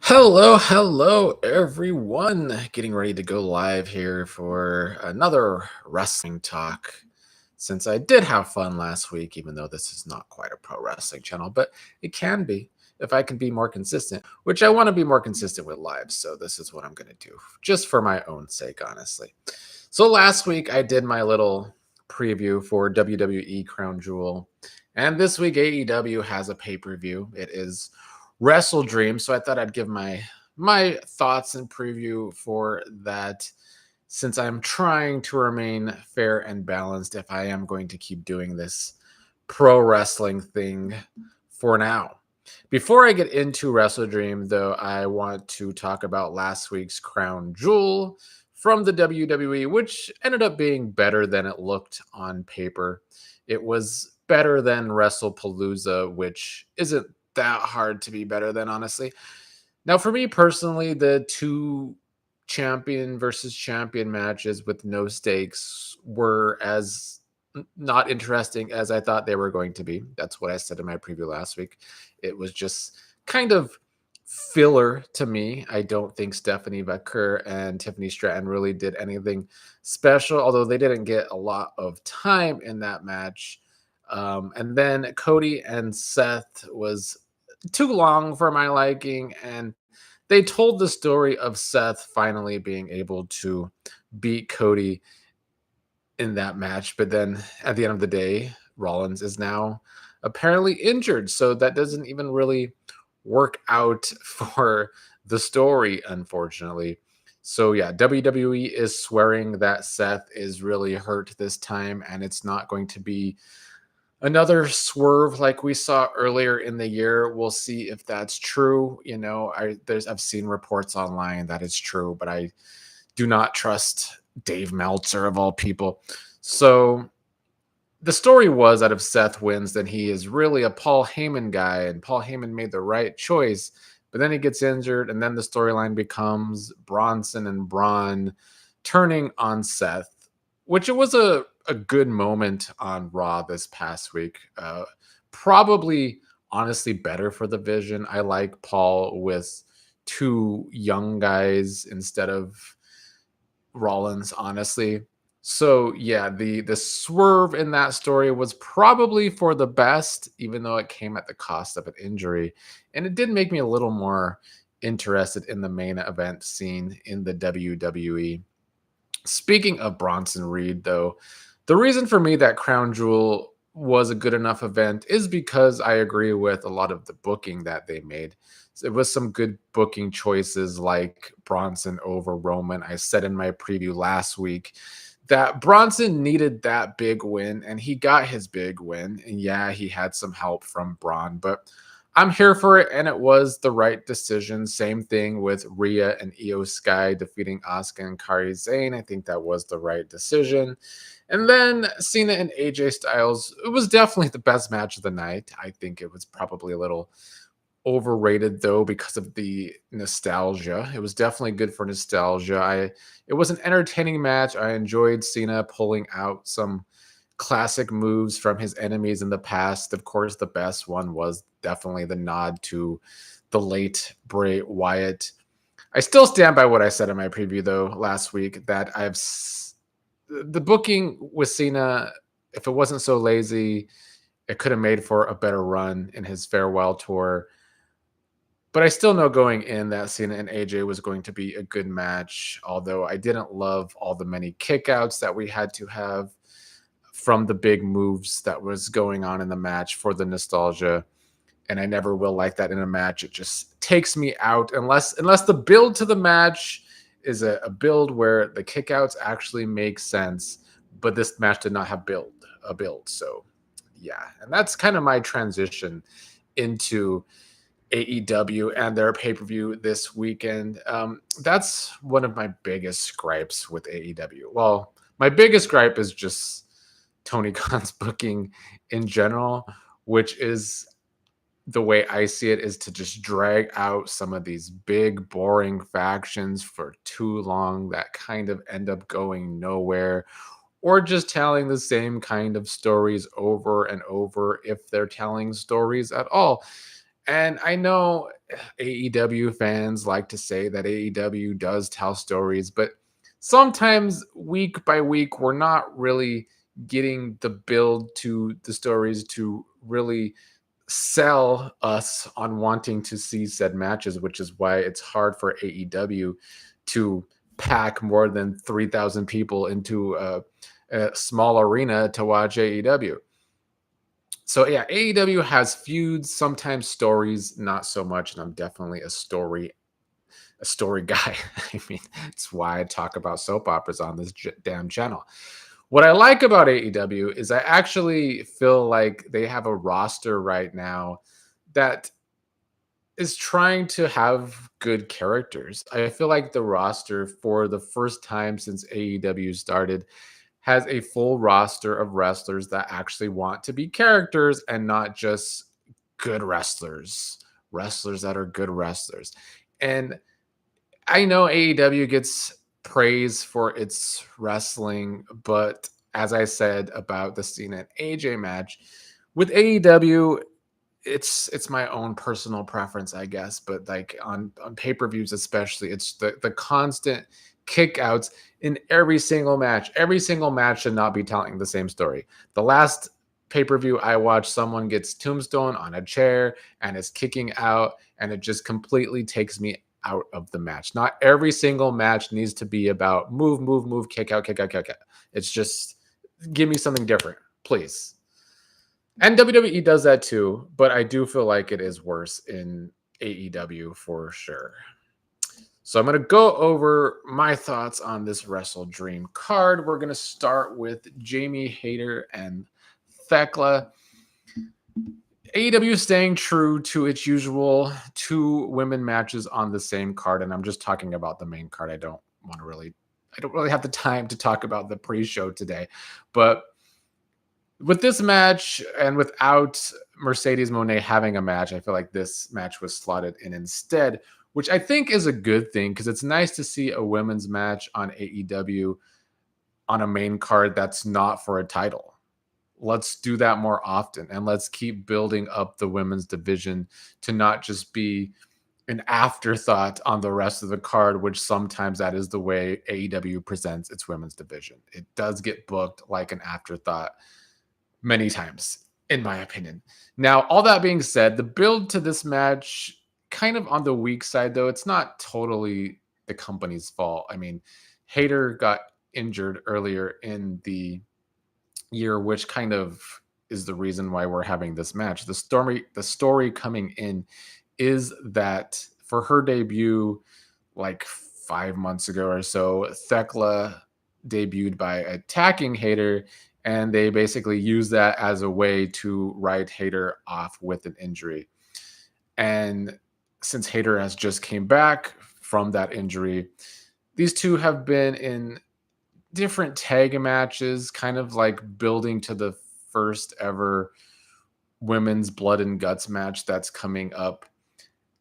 Hello, everyone. Getting ready to go live here for another wrestling talk. Since I did have fun last week, even though this is not quite a pro wrestling channel, but it can be if I can be more consistent, which I want to be more consistent with live. So, this is what I'm going to do just for my own sake, honestly. So, last week I did my little preview for WWE Crown Jewel, and this week AEW has a pay per view. It is WrestleDream. So I thought I'd give my thoughts and preview for that, since I'm trying to remain fair and balanced if I am going to keep doing this pro wrestling thing for now. Before I get into WrestleDream, though, I want to talk about last week's Crown Jewel from the WWE, which ended up being better than it looked on paper. It was better than WrestlePalooza, which isn't that hard to be better than, honestly. Now, for me personally, the two champion versus champion matches with no stakes were as not interesting as I thought they were going to be. That's what I said in my preview last week. It was just kind of filler to me. I don't think Stephanie Becker and Tiffany Stratton really did anything special, although they didn't get a lot of time in that match. And then Cody and Seth was too long for my liking, and they told the story of Seth finally being able to beat Cody in that match, but then at the end of the day, Rollins is now apparently injured, so that doesn't even really work out for the story, unfortunately. So yeah, WWE is swearing that Seth is really hurt this time, and it's not going to be another swerve like we saw earlier in the year. We'll see if that's true. I've seen reports online that it's true, but I do not trust Dave Meltzer of all people. So the story was that if Seth wins, then he is really a Paul Heyman guy, and Paul Heyman made the right choice. But then he gets injured, and then the storyline becomes Bronson and Braun turning on Seth, which it was a good moment on Raw this past week. Probably, honestly, better for the vision. I like Paul with two young guys instead of Rollins, honestly. So yeah, the swerve in that story was probably for the best, even though it came at the cost of an injury. And it did make me a little more interested in the main event scene in the WWE. Speaking of Bronson Reed, though, the reason for me that Crown Jewel was a good enough event is because I agree with a lot of the booking that they made. It was some good booking choices like Bronson over Roman. I said in my preview last week that Bronson needed that big win, and he got his big win. And yeah, he had some help from Braun, but I'm here for it, and it was the right decision. Same thing with Rhea and Io Sky defeating Asuka and Kairi Sane. I think that was the right decision. And then Cena and AJ Styles, it was definitely the best match of the night. I think it was probably a little overrated though because of the nostalgia. It was definitely good for nostalgia. It was an entertaining match. I enjoyed Cena pulling out some classic moves from his enemies in the past. Of course, the best one was definitely the nod to the late Bray Wyatt. I still stand by what I said in my preview though last week, that the booking with Cena, if it wasn't so lazy, it could have made for a better run in his farewell tour. But I still know going in that Cena and AJ was going to be a good match, although I didn't love all the many kickouts that we had to have from the big moves that was going on in the match for the nostalgia. And I never will like that in a match. It just takes me out unless the build to the match is a build where the kickouts actually make sense. But this match did not have a build. So yeah, and that's kind of my transition into AEW and their pay-per-view this weekend. That's one of my biggest gripes with AEW. Well, my biggest gripe is just Tony Khan's booking in general, which is the way I see it, is to just drag out some of these big, boring factions for too long that kind of end up going nowhere, or just telling the same kind of stories over and over if they're telling stories at all. And I know AEW fans like to say that AEW does tell stories, but sometimes week by week, we're not really getting the build to the stories to really sell us on wanting to see said matches, which is why it's hard for AEW to pack more than 3,000 people into a small arena to watch AEW. So yeah, AEW has feuds, sometimes stories, not so much, and I'm definitely a story guy. I mean, it's why I talk about soap operas on this damn channel. What I like about AEW is I actually feel like they have a roster right now that is trying to have good characters. I feel like the roster for the first time since AEW started has a full roster of wrestlers that actually want to be characters and not just good wrestlers, wrestlers that are good wrestlers. And I know AEW gets praise for its wrestling, but as I said about the Cena and AJ match, with AEW, it's my own personal preference, I guess, but like on pay-per-views especially, it's the constant kickouts in every single match. Every single match should not be telling the same story. The last pay-per-view I watched, someone gets tombstone on a chair and is kicking out, and it just completely takes me out of the match. Not every single match needs to be about move, move, move, kick out, kick out, kick out. It's just give me something different, please. And WWE does that too, but I do feel like it is worse in AEW for sure. So I'm going to go over my thoughts on this WrestleDream card. We're going to start with Jamie Hayter and Thekla. AEW is staying true to its usual 2 women matches on the same card, and I'm just talking about the main card. I don't really have the time to talk about the pre-show today, but with this match and without Mercedes Moné having a match, I feel like this match was slotted in instead, which I think is a good thing because it's nice to see a women's match on AEW on a main card that's not for a title. Let's do that more often, and let's keep building up the women's division to not just be an afterthought on the rest of the card, which sometimes that is the way AEW presents its women's division. It does get booked like an afterthought many times, in my opinion. Now, all that being said, the build to this match kind of on the weak side, though. It's not totally the company's fault. I mean, Hayter got injured earlier in the year, which kind of is the reason why we're having this match. The story coming in is that for her debut, like 5 months ago or so, Thekla debuted by attacking Hayter, and they basically use that as a way to write Hayter off with an injury. And since Hayter has just came back from that injury, these two have been in different tag matches, kind of like building to the first ever women's blood and guts match that's coming up.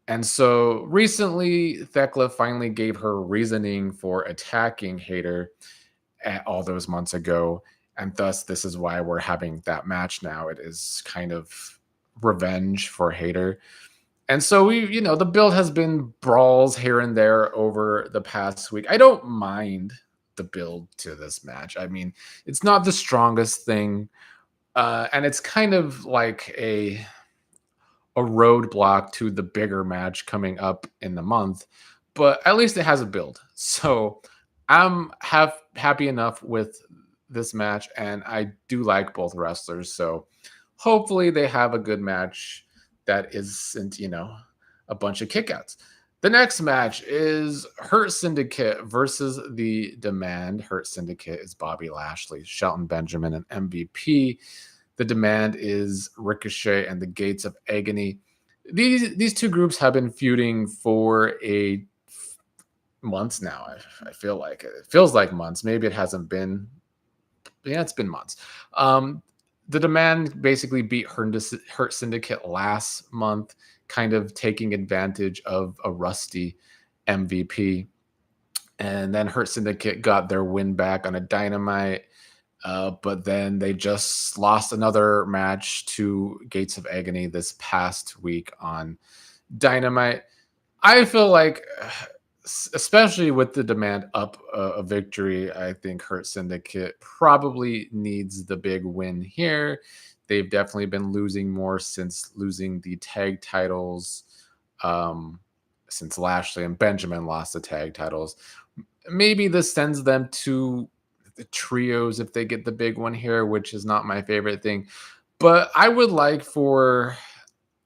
And so recently, Thekla finally gave her reasoning for attacking Hayter all those months ago. And thus, this is why we're having that match now. It is kind of revenge for Hayter. And so the build has been brawls here and there over the past week. I don't mind the build to this match. I mean, it's not the strongest thing. And it's kind of like a roadblock to the bigger match coming up in the month, but at least it has a build. So I'm happy enough with this match, and I do like both wrestlers. So hopefully they have a good match that isn't, a bunch of kickouts. The next match is Hurt Syndicate versus the Demand. Hurt Syndicate is Bobby Lashley, Shelton Benjamin, and MVP. The Demand is Ricochet and the Gates of Agony. These two groups have been feuding for months now. I feel like it feels like months. Maybe it hasn't been. Yeah, it's been months. The Demand basically beat Hurt Syndicate last month, kind of taking advantage of a rusty MVP. And then Hurt Syndicate got their win back on a Dynamite. But then they just lost another match to Gates of Agony this past week on Dynamite. I feel like, especially with the demand up a victory, I think Hurt Syndicate probably needs the big win here. They've definitely been losing more since losing the tag titles, um, since Lashley and Benjamin lost the tag titles. Maybe this sends them to the trios if they get the big one here, which is not my favorite thing. But I would like for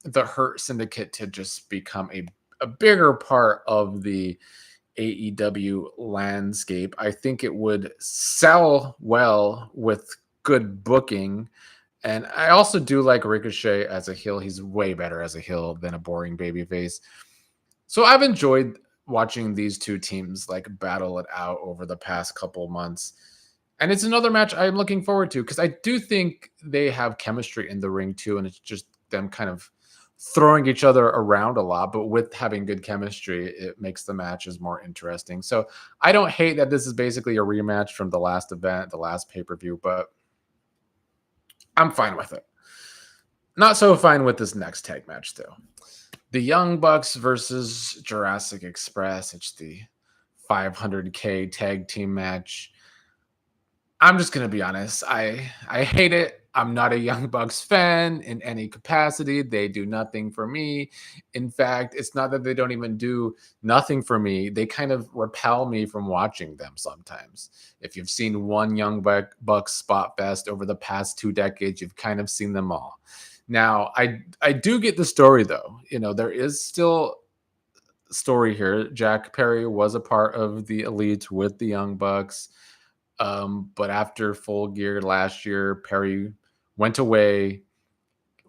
the Hurt Syndicate to just become a bigger part of the AEW landscape. I think it would sell well with good booking. And I also do like Ricochet as a heel. He's way better as a heel than a boring babyface. So I've enjoyed watching these two teams like battle it out over the past couple months. And it's another match I'm looking forward to because I do think they have chemistry in the ring too. And it's just them kind of throwing each other around a lot, but with having good chemistry, it makes the matches more interesting. So I don't hate that this is basically a rematch from the last event, the last pay-per-view, but I'm fine with it. Not so fine with this next tag match, though. The Young Bucks versus Jurassic Express. It's the 500K tag team match. I'm just going to be honest. I hate it. I'm not a Young Bucks fan in any capacity. They do nothing for me. In fact, it's not that they don't even do nothing for me. They kind of repel me from watching them sometimes. If you've seen one Young Bucks spot fest over the past 2 decades, you've kind of seen them all. Now, I do get the story, though. You know, there is still story here. Jack Perry was a part of the Elite with the Young Bucks. But after Full Gear last year, Perry went away,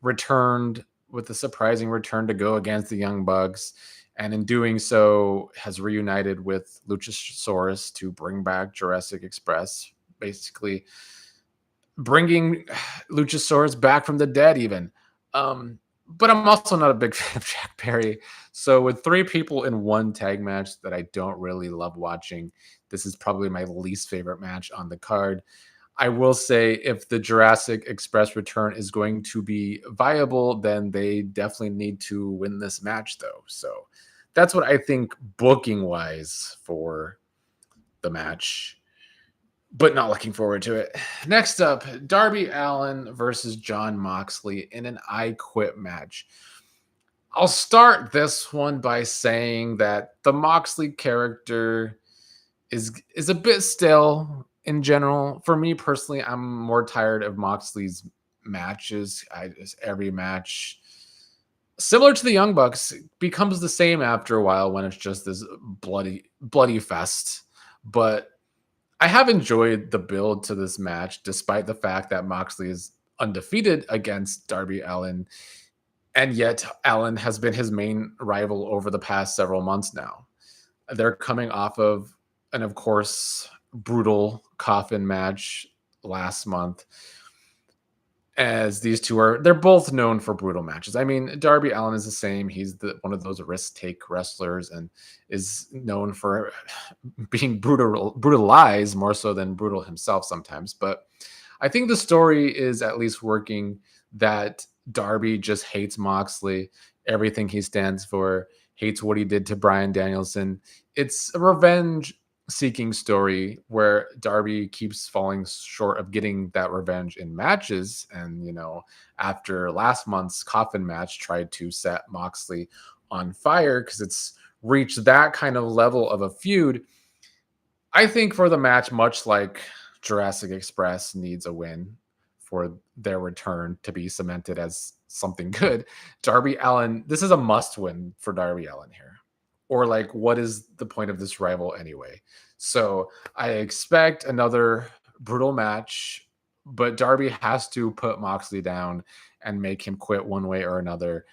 returned with a surprising return to go against the Young Bucks, and in doing so has reunited with Luchasaurus to bring back Jurassic Express, basically bringing Luchasaurus back from the dead even. But I'm also not a big fan of Jack Perry. So with 3 people in one tag match that I don't really love watching, this is probably my least favorite match on the card. I will say if the Jurassic Express return is going to be viable, then they definitely need to win this match, though. So that's what I think booking-wise for the match, but not looking forward to it. Next up, Darby Allin versus Jon Moxley in an I Quit match. I'll start this one by saying that the Moxley character is a bit stale in general. For me personally, I'm more tired of Moxley's matches. Every match, similar to the Young Bucks, becomes the same after a while when it's just this bloody fest. But I have enjoyed the build to this match, despite the fact that Moxley is undefeated against Darby Allin, and yet Allin has been his main rival over the past several months now. They're coming off of and of course, brutal coffin match last month. As these two they're both known for brutal matches. I mean, Darby Allin is the same. He's one of those risk take wrestlers and is known for being brutalized more so than brutal himself sometimes. But I think the story is at least working that Darby just hates Moxley, everything he stands for, hates what he did to Bryan Danielson. It's a revenge seeking story where Darby keeps falling short of getting that revenge in matches. And, you know, after last month's coffin match tried to set Moxley on fire because it's reached that kind of level of a feud. I think for the match, much like Jurassic Express needs a win for their return to be cemented as something good, Darby Allin, this is a must win for Darby Allin here. Or like, what is the point of this rival anyway? So I expect another brutal match, but Darby has to put Moxley down and make him quit one way or another.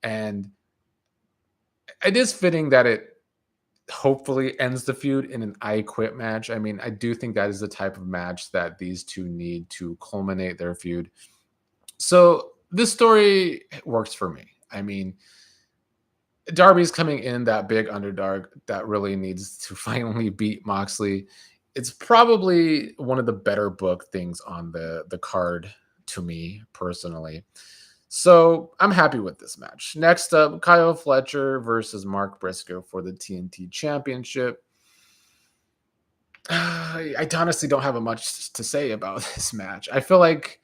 And it is fitting that it hopefully ends the feud in an I Quit match. I mean, I do think that is the type of match that these two need to culminate their feud. So this story works for me. I mean, Darby's coming in that big underdog that really needs to finally beat Moxley It's probably one of the better book things on the card to me personally. So I'm happy with this match. Next up, Kyle Fletcher versus Mark Briscoe for the TNT Championship. I honestly don't have much to say about this match. I feel like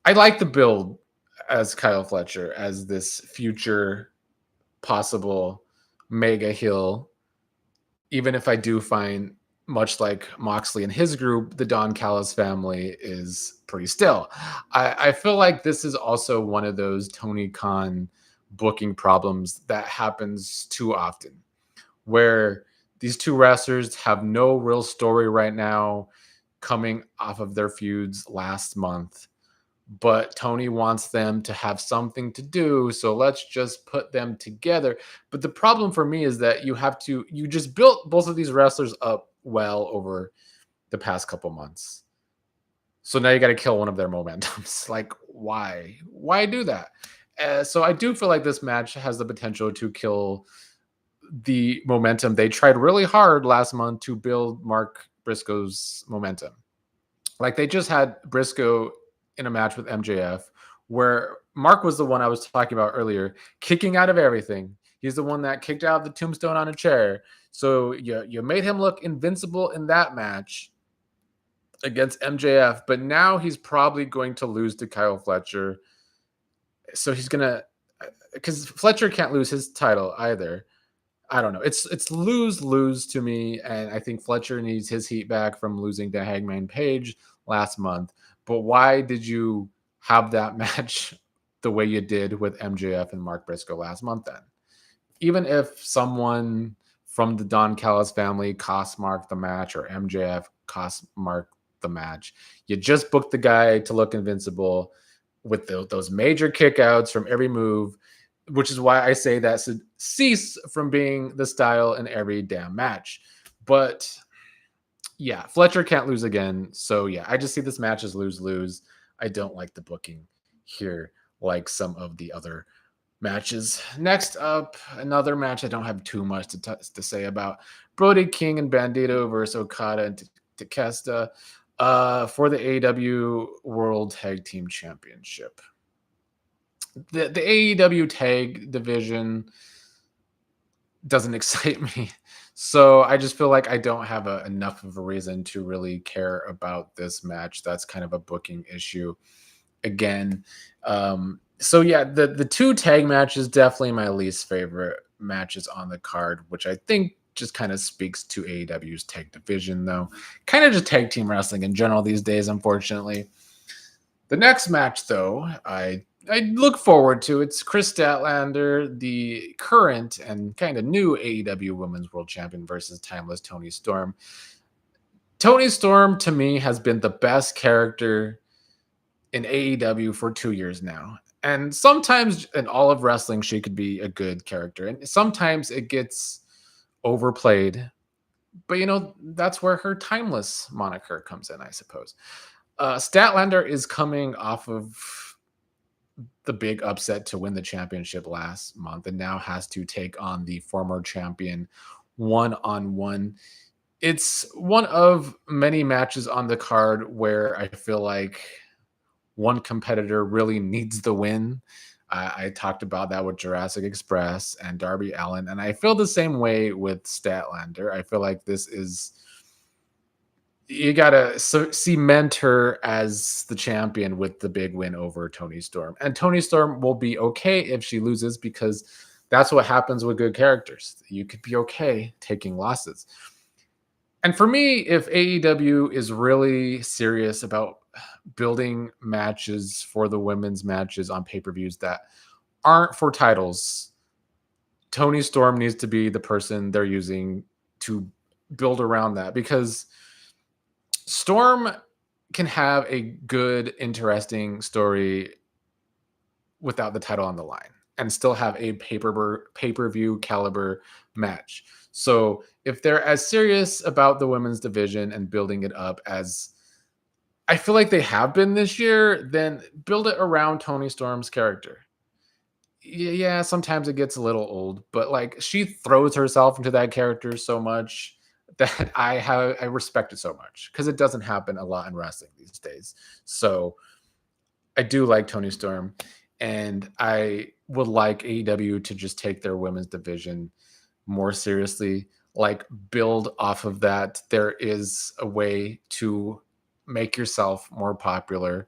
I like the build as Kyle Fletcher as this future possible mega heel, even if I do find, much like Moxley and his group, the Don Callis family is pretty still. I feel like this is also one of those Tony Khan booking problems that happens too often, where these two wrestlers have no real story right now coming off of their feuds last month, but Tony wants them to have something to do, so let's just put them together. But the problem for me is that you just built both of these wrestlers up well over the past couple months. So now you got to kill one of their momentums. Like, why? Why do that? So I do feel like this match has the potential to kill the momentum. They tried really hard last month to build Mark Briscoe's momentum. Like they just had Briscoe in a match with MJF where Mark was the one I was talking about earlier, kicking out of everything. He's the one that kicked out of the tombstone on a chair. So you made him look invincible in that match against MJF, but now he's probably going to lose to Kyle Fletcher. So he's gonna, because Fletcher can't lose his title either. I don't know. It's lose to me, and I think Fletcher needs his heat back from losing to Hangman Page last month. But why did you have that match the way you did with MJF and Mark Briscoe last month then? Even if someone from the Don Callis family cost Mark the match or MJF cost Mark the match, you just booked the guy to look invincible with those major kickouts from every move, which is why I say that should cease from being the style in every damn match. But yeah, Fletcher can't lose again. So yeah, I just see this match as lose-lose. I don't like the booking here like some of the other matches. Next up, another match I don't have too much to say about. Brody King and Bandito versus Okada and Takeshita for the AEW World Tag Team Championship. The AEW tag division doesn't excite me. So I just feel like I don't have enough of a reason to really care about this match. That's kind of a booking issue again. So yeah, the two tag matches definitely my least favorite matches on the card, which I think just kind of speaks to AEW's tag division, though. Kind of just tag team wrestling in general these days, unfortunately. The next match, though, I look forward to. It's Chris Statlander, the current and kind of new AEW Women's World Champion versus Timeless Toni Storm. Toni Storm, to me, has been the best character in AEW for 2 years now. And sometimes in all of wrestling, she could be a good character. And sometimes it gets overplayed. But, that's where her Timeless moniker comes in, I suppose. Statlander is coming off of the big upset to win the championship last month and now has to take on the former champion one-on-one. It's one of many matches on the card where I feel like one competitor really needs the win. I talked about that with Jurassic Express and Darby Allin, and I feel the same way with Statlander. I feel like this is, you gotta cement her as the champion with the big win over Toni Storm. And Toni Storm will be okay if she loses, because that's what happens with good characters. You could be okay taking losses. And for me, if AEW is really serious about building matches for the women's matches on pay-per-views that aren't for titles, Toni Storm needs to be the person they're using to build around that, because Storm can have a good, interesting story without the title on the line and still have a pay-per-view caliber match. So if they're as serious about the women's division and building it up as I feel like they have been this year, then build it around Toni Storm's character. Yeah, sometimes it gets a little old, but like she throws herself into that character so much that I respect it so much because it doesn't happen a lot in wrestling these days. So I do like Toni Storm, and I would like AEW to just take their women's division more seriously, like build off of that. There is a way to make yourself more popular,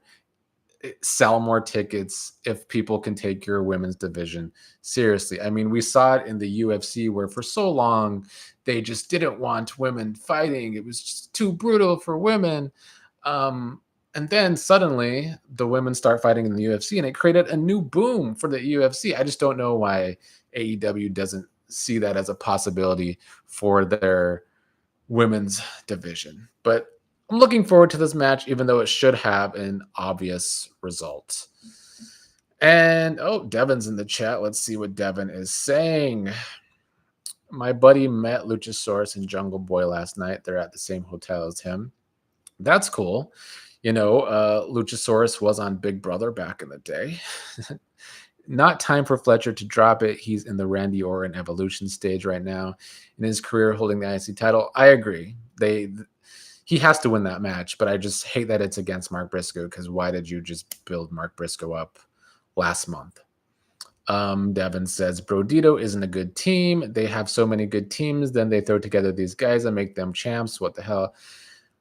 sell more tickets if people can take your women's division seriously. I mean, we saw it in the UFC where for so long they just didn't want women fighting. It was just too brutal for women. Um, and then suddenly the women start fighting in the UFC and it created a new boom for the UFC. I just don't know why AEW doesn't see that as a possibility for their women's division. But I'm looking forward to this match, even though it should have an obvious result. And Devin's in the chat. Let's see what Devin is saying. My buddy met Luchasaurus and Jungle Boy last night. They're at the same hotel as him. That's cool. Luchasaurus was on Big Brother back in the day. Not time for Fletcher to drop it. He's in the Randy Orton evolution stage right now in his career, holding the IC title. I agree. He has to win that match, but I just hate that it's against Mark Briscoe, because why did you just build Mark Briscoe up last month? Devin says, Brodito isn't a good team. They have so many good teams. Then they throw together these guys and make them champs. What the hell?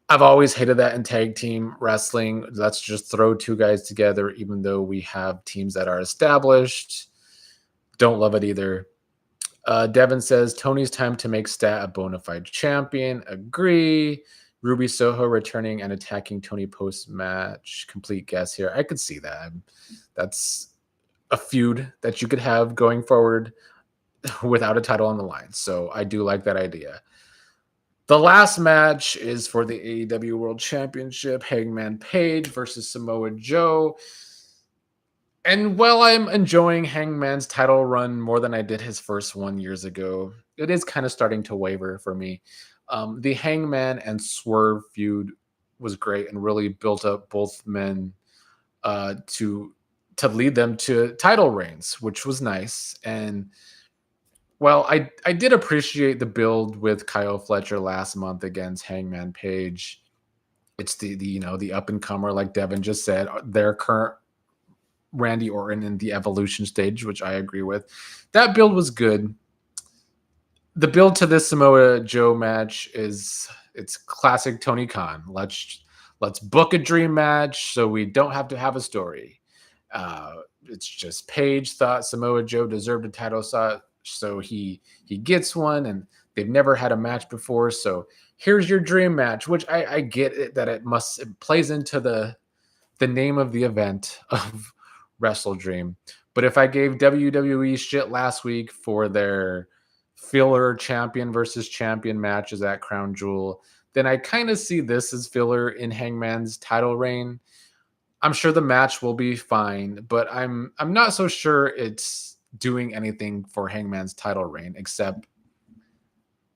I've always hated that in tag team wrestling. Let's just throw two guys together, even though we have teams that are established. Don't love it either. Devin says, Tony's time to make Stat a bona fide champion. Agree. Ruby Soho returning and attacking Tony post-match. Complete guess here. I could see that. That's a feud that you could have going forward without a title on the line. So I do like that idea. The last match is for the AEW World Championship. Hangman Page versus Samoa Joe. And while I'm enjoying Hangman's title run more than I did his first one years ago, it is kind of starting to waver for me. The Hangman and Swerve feud was great and really built up both men to lead them to title reigns, which was nice. And well, I did appreciate the build with Kyle Fletcher last month against Hangman Page. It's the up and comer, like Devin just said, their current Randy Orton in the evolution stage, which I agree with. That build was good. The build to this Samoa Joe match it's classic Tony Khan. Let's book a dream match so we don't have to have a story. It's just Page thought Samoa Joe deserved a title shot, so he gets one, and they've never had a match before. So here's your dream match, which I get it that it plays into the name of the event of WrestleDream. But if I gave WWE shit last week for their filler champion versus champion matches at Crown Jewel, then I kind of see this as filler in Hangman's title reign. I'm sure the match will be fine, but I'm not so sure it's doing anything for Hangman's title reign except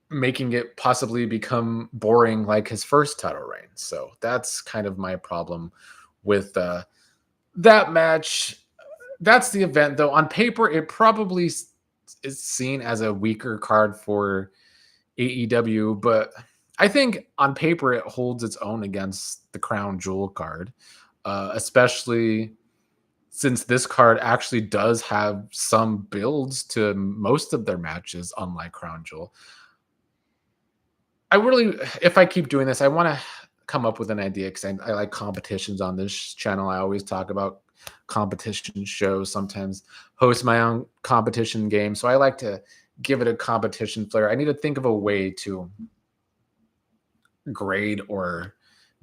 making it possibly become boring like his first title reign. So that's kind of my problem with that match. That's the event, though. On paper, it probably is seen as a weaker card for AEW, but I think on paper it holds its own against the Crown Jewel card, especially since this card actually does have some builds to most of their matches, unlike Crown Jewel. If I keep doing this, I want to come up with an idea, because I like competitions on this channel. I always talk about competition shows, sometimes host my own competition game. So I like to give it a competition flair. I need to think of a way to grade or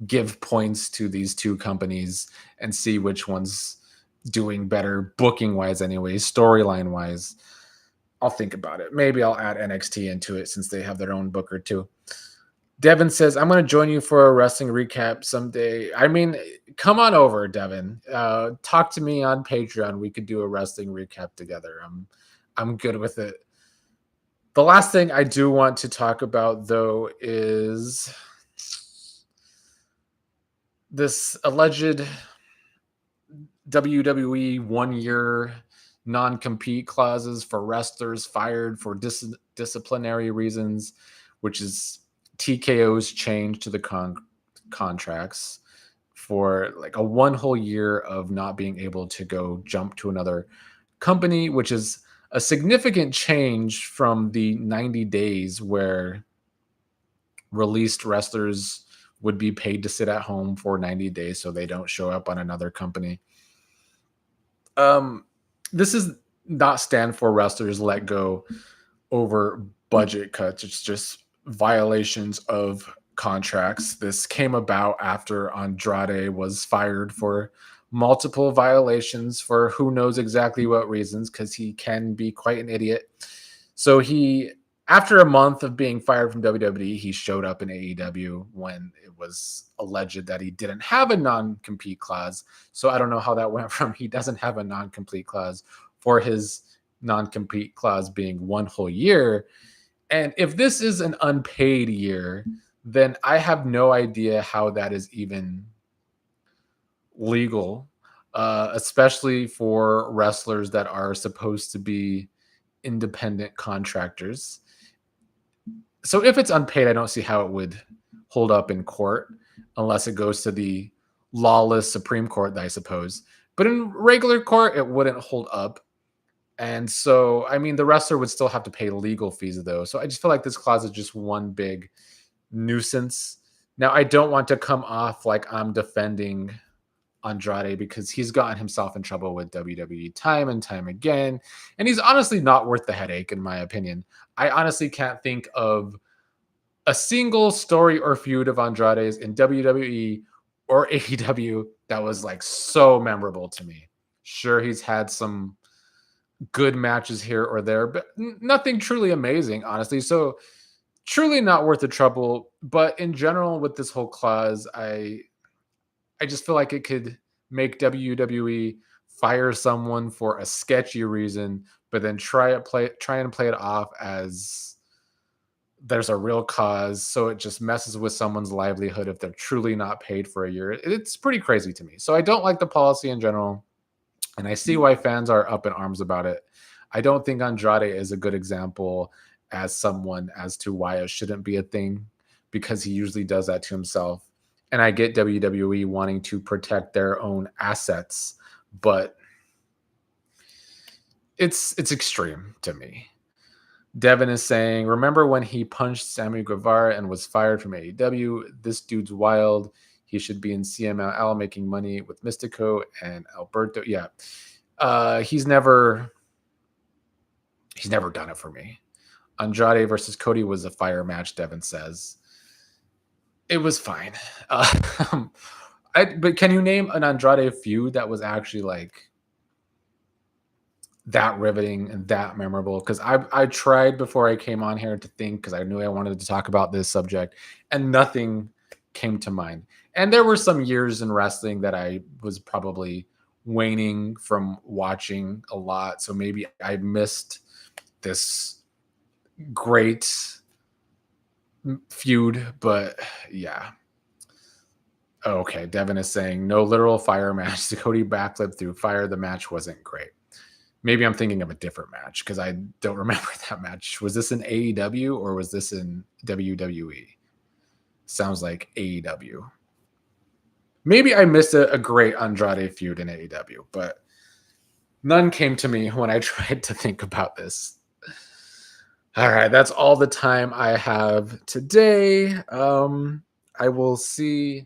give points to these two companies and see which one's doing better, booking wise anyways, storyline wise. I'll think about it. Maybe I'll add NXT into it since they have their own booker too. Devin says, I'm going to join you for a wrestling recap someday. I mean, come on over, Devin. Talk to me on Patreon. We could do a wrestling recap together. I'm good with it. The last thing I do want to talk about, though, is this alleged WWE 1-year non-compete clauses for wrestlers fired for disciplinary reasons, which is TKO's change to the contracts for like a one whole year of not being able to go jump to another company, which is a significant change from the 90 days where released wrestlers would be paid to sit at home for 90 days so they don't show up on another company. This is not stand for wrestlers let go over budget cuts. It's just violations of contracts. This came about after Andrade was fired for multiple violations for who knows exactly what reasons, because he can be quite an idiot. So after a month of being fired from WWE, he showed up in AEW when it was alleged that he didn't have a non-compete clause. So I don't know how that went from he doesn't have a non-compete clause for his non-compete clause being one whole year. And if this is an unpaid year, then I have no idea how that is even legal, especially for wrestlers that are supposed to be independent contractors. So if it's unpaid, I don't see how it would hold up in court unless it goes to the lawless Supreme Court, I suppose. But in regular court, it wouldn't hold up. And so, I mean, the wrestler would still have to pay legal fees, though. So I just feel like this clause is just one big nuisance. Now, I don't want to come off like I'm defending Andrade because he's gotten himself in trouble with WWE time and time again. And he's honestly not worth the headache, in my opinion. I honestly can't think of a single story or feud of Andrade's in WWE or AEW that was like so memorable to me. Sure, he's had some good matches here or there, but nothing truly amazing, honestly. So truly not worth the trouble. But in general, with this whole clause, I just feel like it could make WWE fire someone for a sketchy reason, but then try and play it off as there's a real cause. So it just messes with someone's livelihood if they're truly not paid for a year. It's pretty crazy to me. So I don't like the policy in general, and I see why fans are up in arms about it. I don't think Andrade is a good example as someone as to why it shouldn't be a thing, because he usually does that to himself. And I get WWE wanting to protect their own assets, but it's extreme to me. Devin is saying, remember when he punched Sammy Guevara and was fired from AEW? This dude's wild. He should be in CMLL making money with Mystico and Alberto. Yeah. He's never done it for me. Andrade versus Cody was a fire match, Devin says. It was fine. But can you name an Andrade feud that was actually like that riveting and that memorable? Because I tried before I came on here to think, because I knew I wanted to talk about this subject, and nothing came to mind. And there were some years in wrestling that I was probably waning from watching a lot. So maybe I missed this great feud, but yeah. Okay, Devin is saying no literal fire match. The Cody backflip through fire. The match wasn't great. Maybe I'm thinking of a different match because I don't remember that match. Was this in AEW or was this in WWE? Sounds like AEW. Maybe I missed a great Andrade feud in AEW, but none came to me when I tried to think about this. All right, that's all the time I have today. I will see.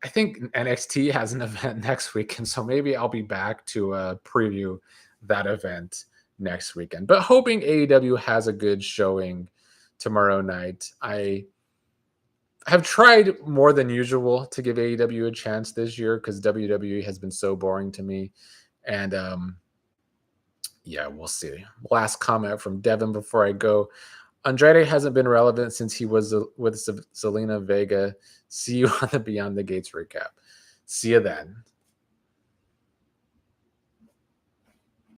I think NXT has an event next week, and so maybe I'll be back to preview that event next weekend. But hoping AEW has a good showing tomorrow night. I have tried more than usual to give AEW a chance this year because WWE has been so boring to me. And yeah, we'll see. Last comment from Devin before I go. Andrade hasn't been relevant since he was with Zelina Vega. See you on the Beyond the Gates recap. See you then.